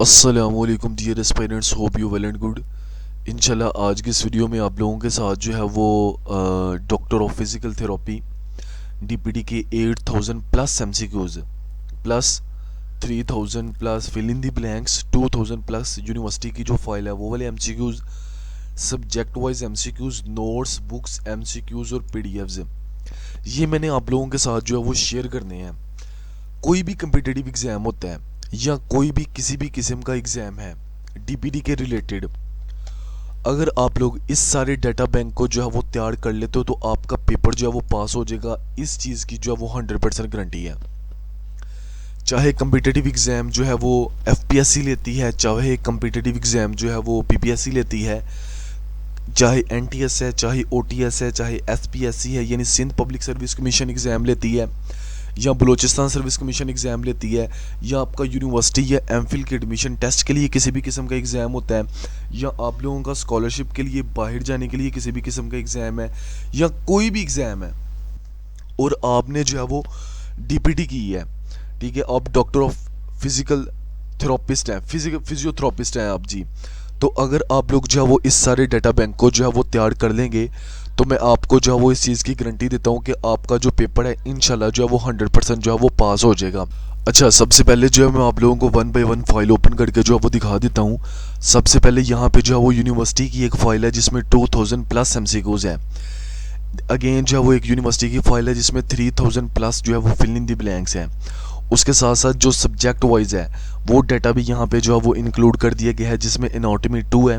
अस्सलामुअलैकुम dear aspirants, hope you well and good. इंशाल्लाह आज की इस वीडियो में आप लोगों के साथ जो है वो doctor of physical therapy DPT के 8000 plus MCQs plus 3000 plus fill in the blanks 2000 plus university की जो फाइल है वो वाले MCQs, subject wise MCQs, notes, books, MCQs और पीडीएफ्स, ये मैंने आप लोगों के साथ जो है वो शेयर करने हैं। कोई भी कम्पिटिटिव एग्ज़ाम होता है या कोई भी किसी भी किस्म का एग्ज़ाम है डीपीटी के रिलेटेड, अगर आप लोग इस सारे डाटा बैंक को जो है वो तैयार कर लेते हो तो आपका पेपर जो है वो पास हो जाएगा। इस चीज़ की जो है वो 100% गारंटी है। चाहे कम्पिटिटिव एग्ज़ाम जो है वो एफपीएससी लेती है, चाहे कम्पिटिटिव एग्ज़ाम जो है वो पीपीएससी लेती है, चाहे एनटीएस है, चाहे ओटीएस है, चाहे एसपीएससी है यानी Sindh public service commission exam लेती है, या बलूचिस्तान सर्विस कमीशन एग्ज़ाम लेती है, या आपका यूनिवर्सिटी या एमफिल के एडमिशन टेस्ट के लिए किसी भी किस्म का एग्ज़ाम होता है, या आप लोगों का स्कॉलरशिप के लिए बाहर जाने के लिए किसी भी किस्म का एग्ज़ाम है, या कोई भी एग्ज़ाम है और आपने जो है वो डीपीटी की है, ठीक है, आप डॉक्टर ऑफ फिज़िकल थेरेपिस्ट हैं, फिजियोथेरेपिस्ट हैं आप जी, तो अगर आप लोग जो है वो इस सारे डाटा बैंक को जो है वो तैयार कर लेंगे तो मैं आपको जो है वो इस चीज़ की गारंटी देता हूँ कि आपका जो पेपर है इंशाल्लाह जो है वो 100% जो है वो पास हो जाएगा। अच्छा, सबसे पहले जो है मैं आप लोगों को one by one file open करके जो है वो दिखा देता हूँ। सबसे पहले यहाँ पे जो है वो यूनिवर्सिटी की एक फ़ाइल है जिसमें 2000 प्लस एमसीक्यूज है। अगेन जो है वो एक यूनिवर्सिटी की फ़ाइल है जिसमें 3000 प्लस जो है वो फिल इन दी ब्लैंक्स हैं। उसके साथ साथ जो सब्जेक्ट वाइज है वो डाटा भी यहाँ पे जो है वो इंक्लूड कर दिया गया है, जिसमें एनाटॉमी 2 है,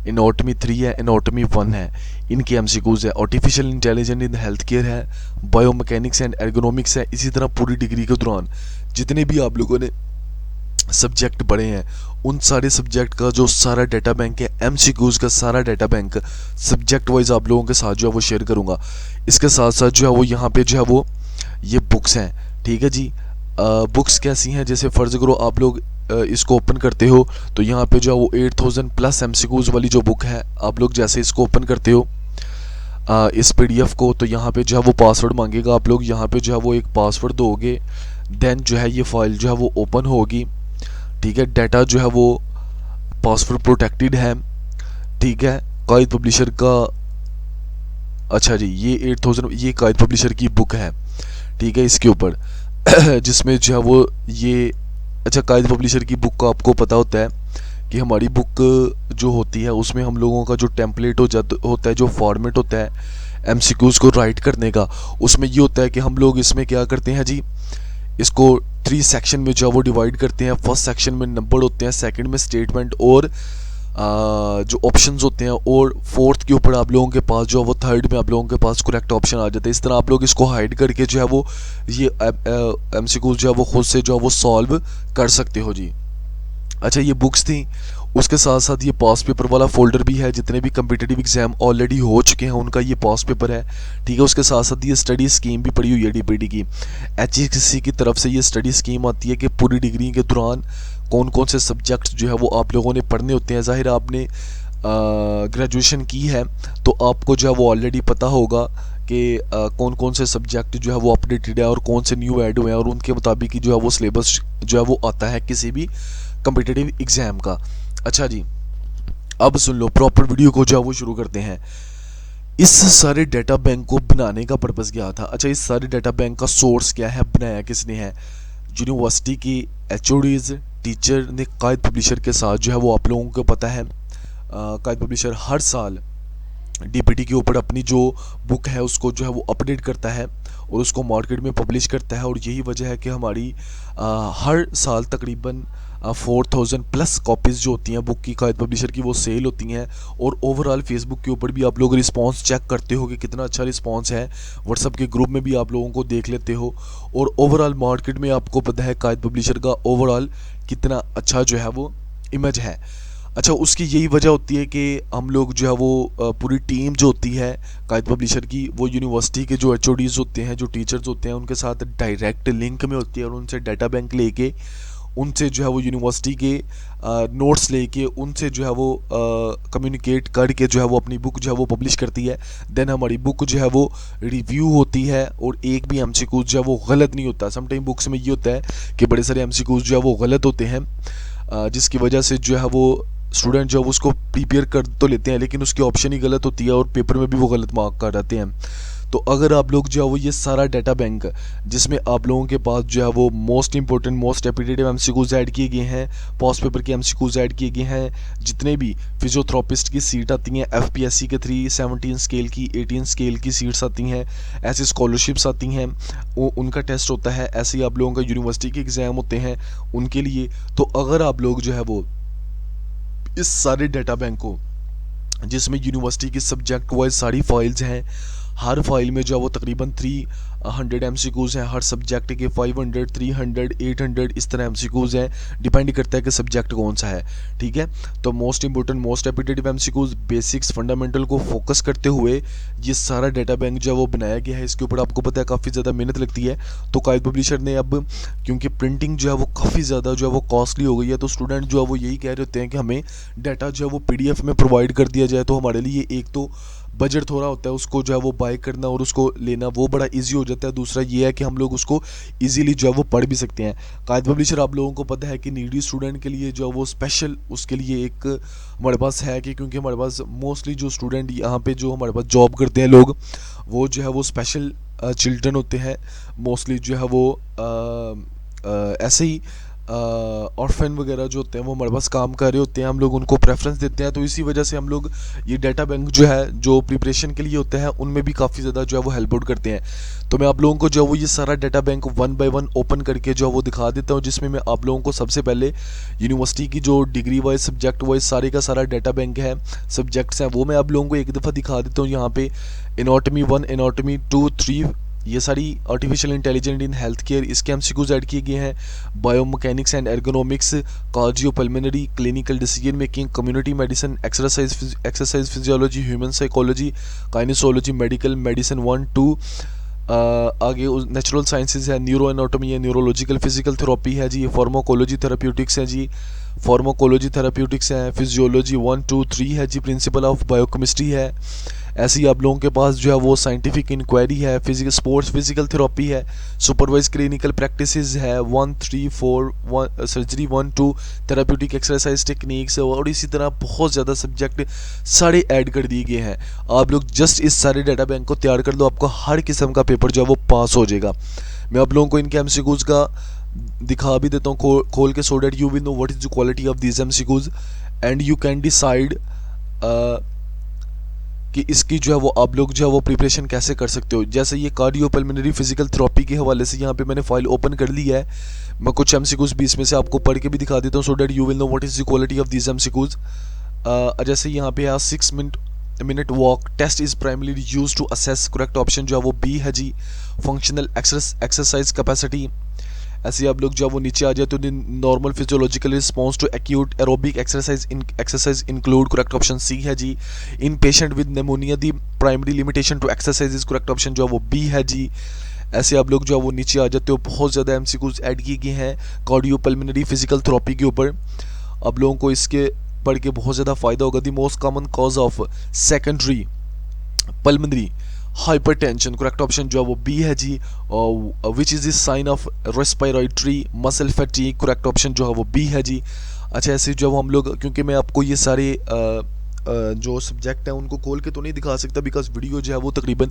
एनाटॉमी 3 है, एनाटॉमी 1 है, इनके एमसीक्यूज है। Artificial intelligence in health care है, बायोमैकेनिक्स एंड एर्गोनॉमिक्स है। इसी तरह पूरी डिग्री के दौरान जितने भी आप लोगों ने सब्जेक्ट पढ़े हैं उन सारे सब्जेक्ट का जो सारा डाटा बैंक है, एमसीक्यूज का सारा डाटा बैंक सब्जेक्ट वाइज आप लोगों के साथ जो है वो शेयर करूँगा। इसके साथ साथ जो है वो यहाँ पे जो है वो ये बुक्स हैं, ठीक है जी। बुक्स कैसी हैं, जैसे फ़र्ज़ करो आप लोग इसको ओपन करते हो तो यहाँ पे जो है वो 8000 प्लस एमसीक्यूज वाली जो बुक है, आप लोग जैसे इसको ओपन करते हो इस पीडीएफ को, तो यहाँ पे जो है वो पासवर्ड मांगेगा। आप लोग यहाँ पे जो है वो एक पासवर्ड दोगे, देन जो है ये फाइल जो है वो ओपन होगी, ठीक है। डाटा जो है वो पासवर्ड प्रोटेक्टेड है, ठीक है। कायद पब्लिशर का, अच्छा जी, ये 8000 ये कायद पब्लिशर की बुक है, ठीक है, इसके ऊपर जिसमें जो है वो ये, अच्छा, कायद पब्लिशर की बुक का आपको पता होता है कि हमारी बुक जो होती है उसमें हम लोगों का जो टेम्पलेट होता है, जो फॉर्मेट होता है एमसीक्यूज को राइट करने का, उसमें ये होता है कि हम लोग इसमें क्या करते हैं जी, इसको 3 सेक्शन में जो है वो डिवाइड करते हैं। फर्स्ट सेक्शन में नंबर होते हैं, सेकंड में स्टेटमेंट और जो ऑप्शंस होते हैं, और फोर्थ के ऊपर आप लोगों के पास जो है वो थर्ड में आप लोगों के पास करेक्ट ऑप्शन आ जाता है। इस तरह आप लोग इसको हाइड करके जो है वो ये एमसीक्यूज जो है वो खुद से जो है वो सॉल्व कर सकते हो जी। अच्छा, ये बुक्स थी। उसके साथ साथ ये पास पेपर वाला फोल्डर भी है, जितने भी कम्पिटिटिव एग्जाम ऑलरेडी हो चुके हैं उनका ये पास पेपर है, ठीक है। उसके साथ साथ ये स्टडी स्कीम भी पड़ी हुई है डीपीटी की। एचईसी की तरफ से ये स्टडी स्कीम आती है कि पूरी डिग्री के दौरान कौन कौन से सब्जेक्ट्स जो है वो आप लोगों ने पढ़ने होते हैं। ज़ाहिर आपने ग्रेजुएशन की है तो आपको जो है वो ऑलरेडी पता होगा कि कौन कौन से सब्जेक्ट जो है वो अपडेटेड है और कौन से न्यू ऐड हुए हैं, और उनके मुताबिक ही जो है वो सिलेबस जो है वो आता है किसी भी कम्पिटिटिव एग्ज़ाम का। अच्छा जी, अब सुन लो, प्रॉपर वीडियो को जो है वो शुरू करते हैं। इस सारे डाटा बैंक को बनाने का पर्पज़ क्या था? अच्छा, इस सारे डाटा बैंक का सोर्स क्या है, बनाया किसने है? यूनिवर्सिटी की एचओडीज टीचर ने कायद पब्लिशर के साथ जो है वो आप लोगों को पता है कायद पब्लिशर हर साल डीपीटी के ऊपर अपनी जो बुक है उसको जो है वो अपडेट करता है और उसको मार्केट में पब्लिश करता है, और यही वजह है कि हमारी हर साल तकरीबन 4000 प्लस कॉपीज़ जो होती हैं बुक की कायद पब्लिशर की वो सेल होती हैं। और ओवरऑल फेसबुक के ऊपर भी आप लोग रिस्पांस चेक करते हो कि कितना अच्छा रिस्पांस है, व्हाट्सएप के ग्रुप में भी आप लोगों को देख लेते हो, और ओवरऑल मार्केट में आपको पता है कायद पब्लिशर का ओवरऑल कितना अच्छा जो है वो इमेज है। अच्छा, उसकी यही वजह होती है कि हम लोग जो है वो पूरी टीम जो होती है कायद पब्लिशर की, वो यूनिवर्सिटी के जो एचओडीज़ होते हैं, जो टीचर्स होते हैं, उनके साथ डायरेक्ट लिंक में होती है, और उनसे डाटा बैंक लेके, उनसे जो है वो यूनिवर्सिटी के नोट्स लेके, उनसे जो है वो कम्युनिकेट करके जो है वो अपनी बुक जो है वो पब्लिश करती है। देन हमारी बुक जो है वो रिव्यू होती है, और एक भी एमसीक्यूज जो है वो गलत नहीं होता। समटाइम बुक्स में ये होता है कि बड़े सारे एमसीक्यूज जो है वो गलत होते हैं, जिसकी वजह से जो है वो स्टूडेंट जो है उसको प्रिपेयर कर तो लेते हैं लेकिन उसकी ऑप्शन ही गलत होती है और पेपर में भी वो गलत मार्क कर आते हैं। तो अगर आप लोग जो है वो ये सारा डाटा बैंक जिसमें आप लोगों के पास जो है वो most important most repetitive MCQs add किए गए हैं, पास्ट पेपर के एमसीक्यूज ऐड किए गए हैं, जितने भी फिजियोथेरेपिस्ट की सीट आती हैं एफपीएससी के 317 स्केल की 18 स्केल की सीट्स आती हैं, ऐसी स्कॉलरशिप्स आती हैं, वो उनका टेस्ट होता है, ऐसे ही आप लोगों का यूनिवर्सिटी के एग्ज़ाम होते हैं उनके लिए। तो अगर आप लोग जो है वो इस सारे डाटा बैंक को जिसमें यूनिवर्सिटी की सब्जेक्ट वाइज सारी फाइल्स हैं, हर फाइल में जो है वो तकरीबन 300 एमसीक्यूज़ हैं, हर सब्जेक्ट के 500 300 800 इस तरह एमसीक्यूज़ हैं, डिपेंड करता है कि सब्जेक्ट कौन सा है। ठीक है, तो most important most repetitive MCQs basics fundamental को फोकस करते हुए ये सारा डाटा बैंक जो है वो बनाया गया है। इसके ऊपर आपको पता है काफ़ी ज़्यादा मेहनत लगती है। तो कायद पब्लिशर ने अब क्योंकि प्रिंटिंग जो है वो काफ़ी ज़्यादा जो है वो कॉस्टली हो गई है, तो स्टूडेंट जो है वो यही कह रहे होते हैं कि हमें डाटा जो है वो पीडीएफ में प्रोवाइड कर दिया जाए, तो हमारे लिए एक तो बजट थोड़ा होता है उसको जो है वो बाय करना और उसको लेना वो बड़ा इजी हो जाता है, दूसरा ये है कि हम लोग उसको इजीली जो है वो पढ़ भी सकते हैं। कायद पब्लिशर आप लोगों को पता है कि नीडी स्टूडेंट के लिए जो है वो स्पेशल उसके लिए एक हमारे पास है कि क्योंकि हमारे पास मोस्टली जो स्टूडेंट यहाँ पे जो हमारे पास जॉब करते हैं लोग वो जो है वो स्पेशल चिल्ड्रन होते हैं, मोस्टली जो है वो ऐसे ही ऑर्फन वगैरह जो होते हैं वो हमारे पास काम कर रहे होते हैं, हम लोग उनको प्रेफरेंस देते हैं। तो इसी वजह से हम लोग ये डाटा बैंक जो है जो प्रिपरेशन के लिए होते हैं उनमें भी काफ़ी ज़्यादा जो है वो हेल्प आउट करते हैं। तो मैं आप लोगों को जो है वो ये सारा डाटा बैंक 1 बाय 1 ओपन करके जो है वो दिखा देता हूँ, जिसमें मैं आप लोगों को सबसे पहले यूनिवर्सिटी की जो डिग्री वाइज सब्जेक्ट वाइज सारे का सारा डाटा बैंक है, सब्जेक्ट्स हैं, वो मैं आप लोगों को एक दफ़ा दिखा देता हूँ। यहाँ पे एनाटॉमी 1 एनाटॉमी 2 3 ये सारी artificial intelligent in health care इसके एमसीक्यूज ऐड किए गए हैं, biomechanics and ergonomics, cardiopulmonary, clinical decision making, community medicine, exercise physiology, human psychology, काइनेसोलॉजी, medical medicine 1 2, आगे नेचुरल साइंसेज है, न्यूरो एनाटॉमी है, न्यूरोलॉजिकल फिजिकल थेरेपी है जी, फार्माकोलॉजी थेराप्यूटिक्स है जी, pharmacology therapeutics है, फिजियोलॉजी 1 2 3 है जी, प्रिंसिपल ऑफ बायोकेमिस्ट्री है। ऐसे ही आप लोगों के पास जो है वो साइंटिफिक इंक्वायरी है, फिजिकल स्पोर्ट्स फिजिकल थेरेपी है, सुपरवाइज क्लिनिकल प्रैक्टिसेस है 1 3 4 1 सर्जरी 1 2, थेराप्यूटिक एक्सरसाइज टेक्निक्स और इसी तरह बहुत ज़्यादा सब्जेक्ट सारे ऐड कर दिए गए हैं। आप लोग जस्ट इस सारे डाटा बैंक को तैयार कर लो, आपको हर किस्म का पेपर जो है वो पास हो जाएगा। मैं आप लोगों को इनके एमसीक्यूज का दिखा भी देता हूँ खोल के, सो that you will know what is the quality of these MCQs and you can decide कि इसकी जो है वो आप लोग जो है वो प्रिपरेशन कैसे कर सकते हो। जैसे ये कार्डियोपल्मोनरी फिजिकल थेरेपी के हवाले से यहाँ पे मैंने फाइल ओपन कर ली है, मैं कुछ एमसीक्यूज बीच में से आपको पढ़ के भी दिखा देता हूँ, so that you will know what is the quality of these MCQs. जैसे यहाँ पे 6 minute walk test is primarily use to assess, correct option जो है वो बी है जी, फंक्शनल एक्सरसाइज कैपेसिटी। ऐसे आप लोग जो वो नीचे आ जाए तो normal physiological response to acute aerobic exercise include, correct option C है जी, in patient with pneumonia the primary limitation to exercise is, correct option जो है वो बी है जी। ऐसे आप लोग जो है वो नीचे आ जाते हो, बहुत ज़्यादा एमसीक्यूज ऐड किए गए हैं कार्डियोपल्मोनरी फिजिकल थेरेपी के ऊपर, आप लोगों को इसके पढ़ के बहुत ज़्यादा फ़ायदा होगा। The most common cause of secondary pulmonary hypertension, correct option जो है वो बी है जी, which is the sign of respiratory muscle fatigue, correct option जो है वो बी है जी। अच्छा, ऐसे जो हम लोग, क्योंकि मैं आपको ये सारे जो सब्जेक्ट हैं उनको खोल के तो नहीं दिखा सकता बिकॉज वीडियो जो है वो तकरीबन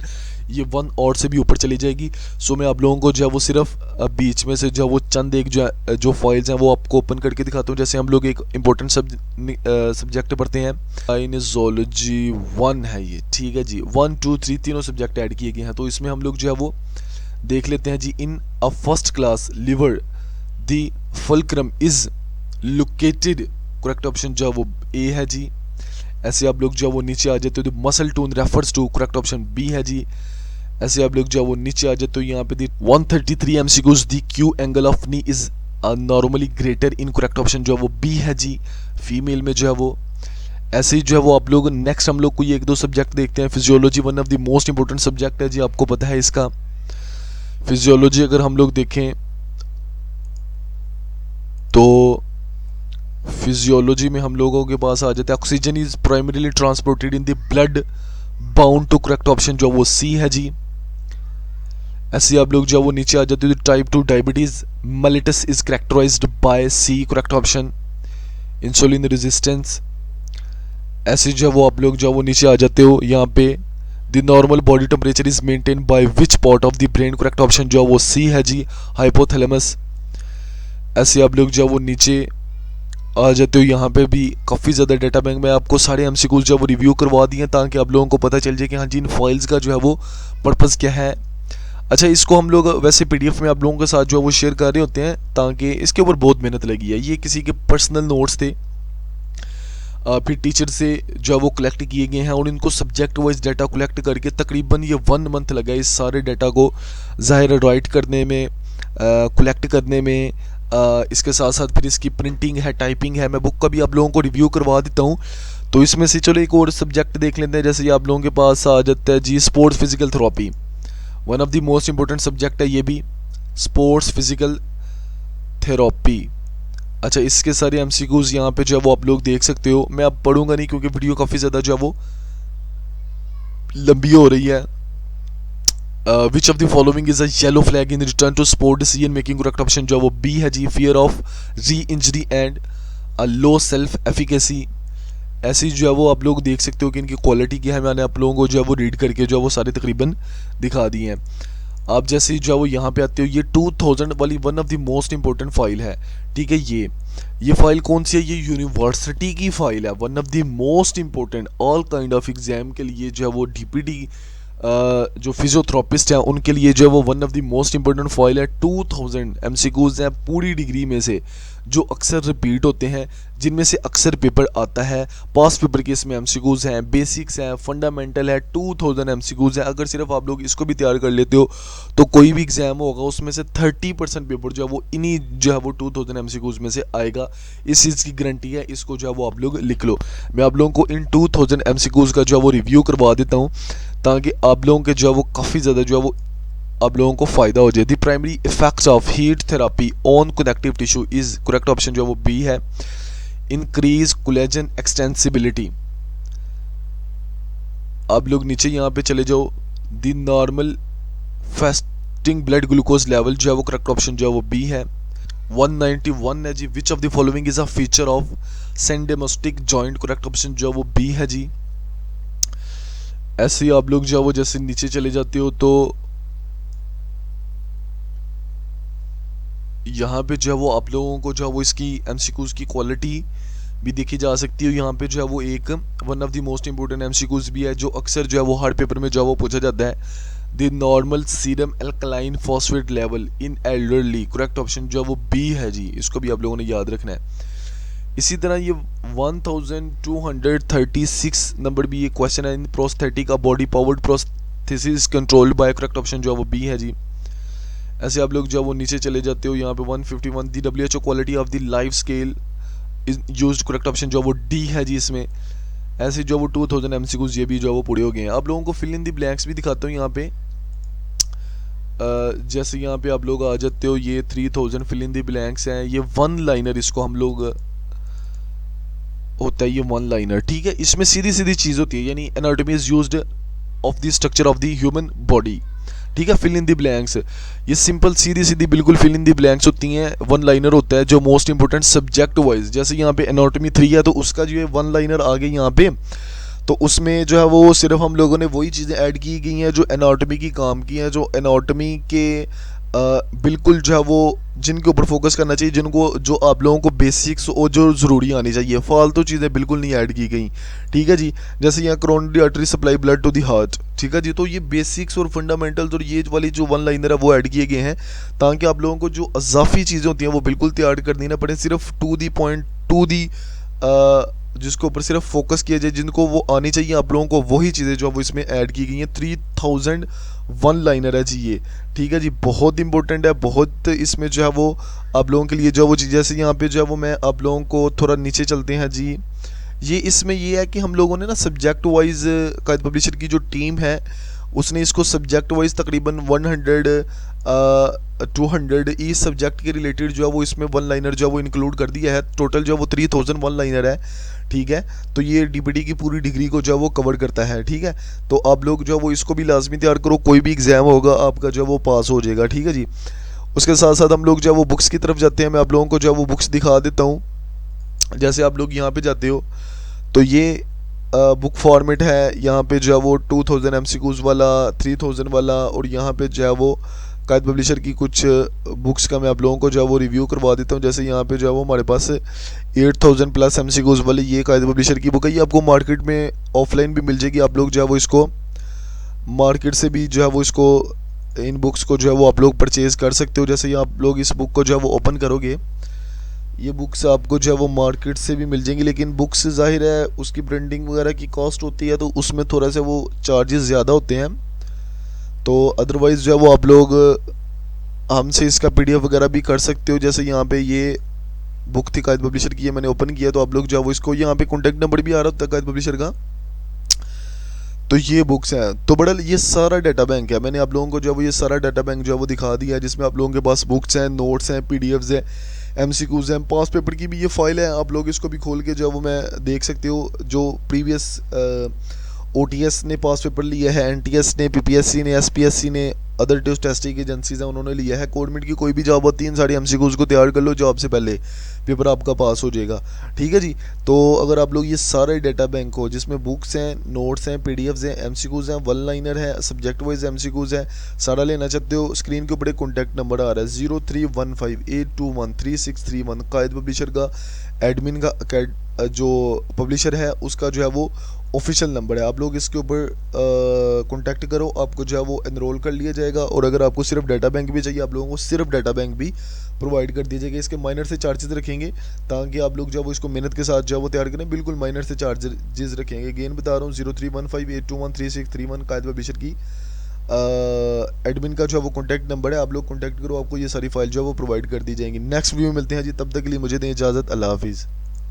ये 1 आवर से भी ऊपर चली जाएगी, सो मैं आप लोगों को जो है वो सिर्फ बीच में से जो है वो चंद एक जो फाइल्स हैं वो आपको ओपन करके दिखाता हूँ। जैसे हम लोग एक इम्पोर्टेंट सब्जेक्ट पढ़ते हैं, काइनेसोलॉजी 1 है ये, ठीक है जी, 1 2 3 तीनों सब्जेक्ट ऐड किए गए हैं। तो इसमें हम लोग जो है वो देख लेते हैं जी, in a first class lever the fulcrum is located, correct option जो है वो ए है जी। ऐसे आप लोग जो है वो नीचे आ जाते हो, तो muscle tone refers to, correct option B है जी। ऐसे आप लोग जो है वो नीचे आ जाते हो, यहाँ पे दी 133 MCQs, the Q angle of knee is normally greater in, correct option जो है वो बी है जी, फीमेल में जो है वो। ऐसे ही जो है वो आप लोग नेक्स्ट हम लोग कोई 1-2 सब्जेक्ट देखते हैं। Physiology one of the most important subject है जी, आपको पता है इसका। फिजियोलॉजी अगर हम लोग देखें तो फिजियोलॉजी में हम लोगों के पास आ जाता है, oxygen is primarily transported in the blood bound to, correct option जो वो सी है जी। ऐसे आप लोग जो वो नीचे आ जाते हैं, type 2 diabetes mellitus is characterized by C, correct option. Insulin resistance. ऐसे जो है वो आप लोग जो है वो नीचे आ जाते हो यहाँ पे, the normal body temperature is maintain by which part of the brain, correct option जो है वो सी है जी, हाइपोथैलेमस। ऐसे आप लोग जो है वो नीचे आ जाते हो, यहाँ पे भी काफ़ी ज़्यादा डाटा बैंक में आपको सारे एमसीक्यूज जो है वो रिव्यू करवा दिए ताकि आप लोगों को पता चल जाए कि हाँ जी इन फाइल्स का जो है वो पर्पज़ क्या है। अच्छा, इसको हम लोग वैसे पीडीएफ में आप लोगों के साथ जो है वो शेयर कर रहे होते हैं ताकि इसके ऊपर बहुत मेहनत लगी है। ये किसी के पर्सनल नोट्स थे, फिर टीचर से जो है वो कलेक्ट किए गए हैं और इनको सब्जेक्ट वाइज डाटा कलेक्ट करके तकरीबन ये 1 मंथ लगा इस सारे डाटा को ज़ाहिर राइट करने में, कलेक्ट करने में। इसके साथ साथ फिर इसकी प्रिंटिंग है, टाइपिंग है। मैं बुक का भी आप लोगों को रिव्यू करवा देता हूँ। तो इसमें से चलो एक और सब्जेक्ट देख लेते हैं। जैसे ये आप लोगों के पास आ जाता है जी sports physical therapy, one of the most important subject है ये भी, स्पोर्ट्स फिजिकल थेरेपी। अच्छा, इसके सारे एमसीक्यूज यहाँ पे जो है वो आप लोग देख सकते हो। मैं अब पढ़ूंगा नहीं क्योंकि वीडियो काफ़ी ज़्यादा जो है वो लंबी हो रही है। Which of the following is a yellow flag in return to sport decision making, correct option जो है वो बी है जी, fear of re injury and a low self efficacy. ऐसी जो है वो आप लोग देख सकते हो कि इनकी क्वालिटी क्या है। मैंने आप लोगों को जो है वो रीड करके जो है वो सारे तकरीबन दिखा दिए हैं। आप जैसे जो है वो यहाँ पे आते हो, ये 2000 वाली one of the most important file है, ठीक है। ये फाइल कौन सी है? ये यूनिवर्सिटी की फाइल है, one of the most important all kind of exam के लिए जो है वो डीपीटी जो फिजियोथेरेपिस्ट हैं उनके लिए जो है वो one of the most important file है। 2000 एमसीक्यूज हैं पूरी डिग्री में से जो अक्सर रिपीट होते हैं, जिनमें से अक्सर पेपर आता है। पास्ट पेपर के इसमें एमसीक्यूज हैं, बेसिक्स हैं, फंडामेंटल है, 2000 एमसीक्यूज हैं। अगर सिर्फ आप लोग इसको भी तैयार कर लेते हो तो कोई भी एग्जाम होगा उसमें से 30% पेपर जो है वो इन्हीं जो है वो 2000 एमसीक्यूज में से आएगा। इस चीज़ की गारंटी है, इसको जो है वो आप लोग लिख लो। मैं आप लोगों को इन 2000 एमसीक्यूज का जो है वो रिव्यू करवा देता हूँ ताकि आप लोगों के जो है वो काफ़ी ज़्यादा जो है वो आप लोगों को फ़ायदा हो जाए। The primary effects of heat therapy on connective tissue is, correct option जो है वो बी है, इंक्रीज कोलेजन एक्सटेंसिबिलिटी। आप लोग नीचे यहाँ पे चले जाओ, the normal fasting blood glucose level जो है वो करेक्ट ऑप्शन जो है वो बी है। 191 है जी, which of the following is a feature of syndesmotic joint, correct option जो है वो बी है जी। ऐसे ही आप लोग जो है वो जैसे नीचे चले जाते हो तो यहाँ पे जो है वो आप लोगों को जो है वो इसकी एमसीक्यूज की क्वालिटी भी देखी जा सकती है। यहाँ पे जो है वो एक one of the most important MCQs भी है जो अक्सर जो है वो हर पेपर में जो है वो पूछा जाता है, the normal serum alkaline phosphate level in elderly, correct option जो है वो बी है जी। इसको भी आप लोगों ने याद रखना है। इसी तरह ये 1236 नंबर भी ये क्वेश्चन है, इन प्रोस्थेटिक का body powered prosthesis controlled by, correct option जो है वो बी है जी। ऐसे आप लोग जो है वो नीचे चले जाते हो, यहाँ पे 151 दी WHO quality of the life scale is used, correct option जो है वो डी है जी इसमें। ऐसे जो वो 2000 एमसीक्यूज ये भी जो है वो पूरे हो गए हैं। आप लोगों को फिल इन द ब्लैंक्स भी दिखाता हूँ यहाँ पे। जैसे यहाँ पे आप लोग आ जाते हो, ये 3000 फिल इन द ब्लैंक्स हैं। ये वन लाइनर इसको हम लोग होता है, ये वन लाइनर, ठीक है। इसमें सीधी सीधी चीज़ होती है, यानी anatomy is used of the structure of the human body, ठीक है। फिल इन द ब्लैंक्स ये सिंपल सीधी सीधी बिल्कुल फिल इन द ब्लैंक्स होती हैं। वन लाइनर होता है जो मोस्ट इंपॉर्टेंट सब्जेक्ट वाइज, जैसे यहाँ पे एनाटॉमी 3 है तो उसका जो है वन लाइनर आ गई यहाँ पे, तो उसमें जो है वो सिर्फ हम लोगों ने वही चीज़ें ऐड की गई हैं जो एनाटॉमी की काम की हैं, जो एनाटॉमी के बिल्कुल जो है वो जिनके ऊपर फोकस करना चाहिए, जिनको जो आप लोगों को बेसिक्स और जो ज़रूरी आनी चाहिए, फालतू चीज़ें बिल्कुल नहीं ऐड की गई, ठीक है जी। जैसे यहाँ coronary artery supply blood to the heart, ठीक है जी। तो ये बेसिक्स और फंडामेंटल्स और ये वाली जो वन लाइनर है वो ऐड किए गए हैं ताकि आप लोगों को जो अजाफी चीज़ें होती हैं वो बिल्कुल तैयार करनी ना पड़े, सिर्फ to the point to the जिसके ऊपर सिर्फ फोकस किया जाए, जिनको वो आनी चाहिए आप लोगों को वही चीज़ें जो है वो इसमें ऐड की गई हैं। 3000 वन लाइनर है जी ये, ठीक है जी। बहुत इंपॉर्टेंट है, बहुत इसमें जो है वो आप लोगों के लिए जो है वो चीज़, जैसे यहाँ पे जो है वो मैं आप लोगों को थोड़ा नीचे चलते हैं जी। ये इसमें ये है कि हम लोगों ने ना सब्जेक्ट वाइज कायद पब्लिशर की जो टीम है उसने इसको सब्जेक्ट वाइज तकरीबन 200 ई सब्जेक्ट के रिलेटेड जो है वो इसमें वन लाइनर जो है वो इंक्लूड कर दिया है। टोटल जो है वो 3000 वन लाइनर है, ठीक है। तो ये डीपीटी की पूरी डिग्री को जो है वो कवर करता है, ठीक है। तो आप लोग जो है वो इसको भी लाजमी तैयार करो, कोई भी एग्जाम होगा आपका जो है वो पास हो जाएगा, ठीक है जी। उसके साथ साथ हम लोग जो है वो बुक्स की तरफ जाते हैं। मैं आप लोगों को जो है वो बुक्स दिखा देता हूँ। जैसे आप लोग यहाँ पे जाते हो तो ये बुक फॉर्मेट है, यहाँ पे जो है वो 2000 MCQs वाला, 3000 वाला, और यहाँ पे जो है वो कायद पब्लिशर की कुछ बुक्स का मैं आप लोगों को जो है वो रिव्यू करवा देता हूँ। जैसे यहाँ पे जो है वो हमारे पास 8000 प्लस MCQs वाली ये कायद पब्लिशर की बुक है। ये आपको मार्केट में ऑफलाइन भी मिल जाएगी, आप लोग जो है वो इसको मार्केट से भी जो है वो इसको इन बुक्स को जो है वो आप लोग परचेज़ कर सकते हो। जैसे ये आप लोग इस बुक को जो है वो ओपन करोगे, ये बुक्स आपको जो है वो मार्केट से भी मिल जाएंगी, लेकिन बुक्स ज़ाहिर है उसकी प्रिंटिंग वगैरह की कॉस्ट होती है तो उसमें थोड़ा सा वो चार्जेस ज़्यादा होते हैं। तो अदरवाइज़ जो है वो आप लोग हमसे इसका PDF वगैरह भी कर सकते हो। जैसे यहाँ पे ये बुक थी कायद पब्लिशर की, ये मैंने ओपन किया तो आप लोग जो है वो इसको यहाँ पे कॉन्टैक्ट नंबर भी आ रहा होता है कायद पब्लिशर का। तो ये बुक्स हैं, तो बड़ा ये सारा डाटा बैंक है। मैंने आप लोगों को जो है वो ये सारा डाटा बैंक जो है वो दिखा दिया है, जिसमें आप लोगों के पास बुक्स हैं, नोट्स हैं, PDFs हैं, MCQs हैं, पास पेपर की भी ये फाइल है। आप लोग इसको भी खोल के जो है वो मैं देख सकते हो, जो प्रीवियस OTS ने पास पेपर लिया है, NTS ने, PPSC ने, SPSC ने, अदर टेस्टिंग एजेंसीज हैं उन्होंने लिया है। गवर्नमेंट की कोई भी जॉब होती है, इन सारी MCQs को तैयार कर लो, जॉब से पहले पेपर आपका पास हो जाएगा। ठीक है जी। तो अगर आप लोग ये सारे डाटा बैंक हो जिसमें बुक्स हैं, नोट्स हैं, PDFs हैं, MCQs हैं, वन लाइनर है, सब्जेक्ट वाइज MCQs हैं, सारा लेना चाहते हो, स्क्रीन के ऊपर एक कॉन्टैक्ट नंबर आ रहा है 0315821361, कायद पब्लिशर का एडमिन का जो पब्लिशर है उसका जो है वो ऑफिशियल नंबर है। आप लोग इसके ऊपर कॉन्टैक्ट करो, आपको जो है वो एनरोल कर लिया जाएगा। और अगर आपको सिर्फ डाटा बैंक भी चाहिए, आप लोगों को सिर्फ डाटा बैंक भी प्रोवाइड कर दिया जाएगा। इसके माइनर से चार्जेस रखेंगे ताकि आप लोग जो है वो इसको मेहनत के साथ जो है वो तैयार करें, बिल्कुल माइनर से चार्जेस रखेंगे। अगेन बता रहा हूँ 0315821361 कायद पब्लिशर की एडमिन का जो है वो कॉन्टैक्ट नंबर है। आप लोग कॉन्टैक्ट करो, आपको ये सारी फाइल जो है वो प्रोवाइड कर दी जाएंगी। नेक्स्ट वीडियो में मिलते हैं जी, तब तक के लिए मुझे दें इजाज़त। अल्लाह हाफिज़।